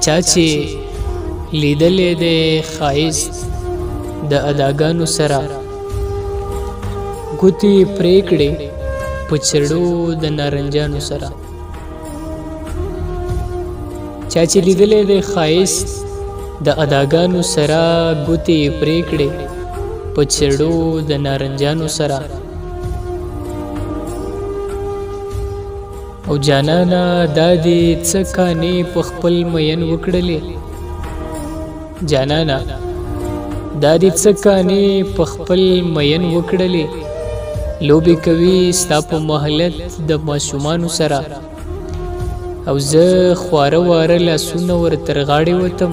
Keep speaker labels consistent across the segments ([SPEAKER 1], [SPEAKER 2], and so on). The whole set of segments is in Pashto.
[SPEAKER 1] چا چې لیدلې دی ښایست د اداګانو سره ګوتې پرې کړې په چړو د نارنجانو سره چا چې لیدلې دی ښایست د اداګانو سره ګوتې پرې کړې په چړو د نارنجانو سره او جانانا دا دې څه کانې په خپل مین وکړلې جانانا دا دې څه کانې په خپل مین وکړلې لوبې کوي ستا په محلت د ماشومانو سره او زه خواره واره لاسونه ور تر غاړې وتم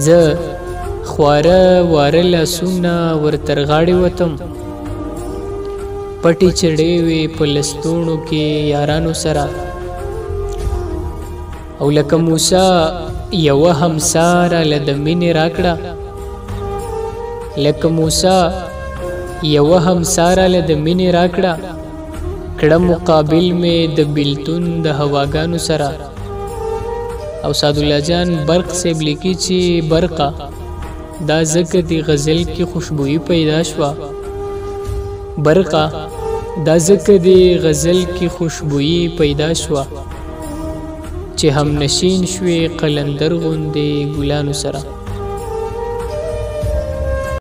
[SPEAKER 1] زه خواره واره لاسونه ور تر غاړې وتم پټې چړې وې په لستوڼو کې یارانو سره او لکه موسی یوه همسا راله د مینې راکړه لکه موسی یوه همسا راله د مینې راکړه کړه مقابل مې د بیلتون د هواګانو سره او سعدالله جان برق صاحب لیکي چې برقه دا ځکه د غزل کې خوشبویي پیدا شوه برقه دا ځکه د غزل کې خوشبویي پیدا شوه چې هم نشین شوې قلندر غوندې ګلانو سره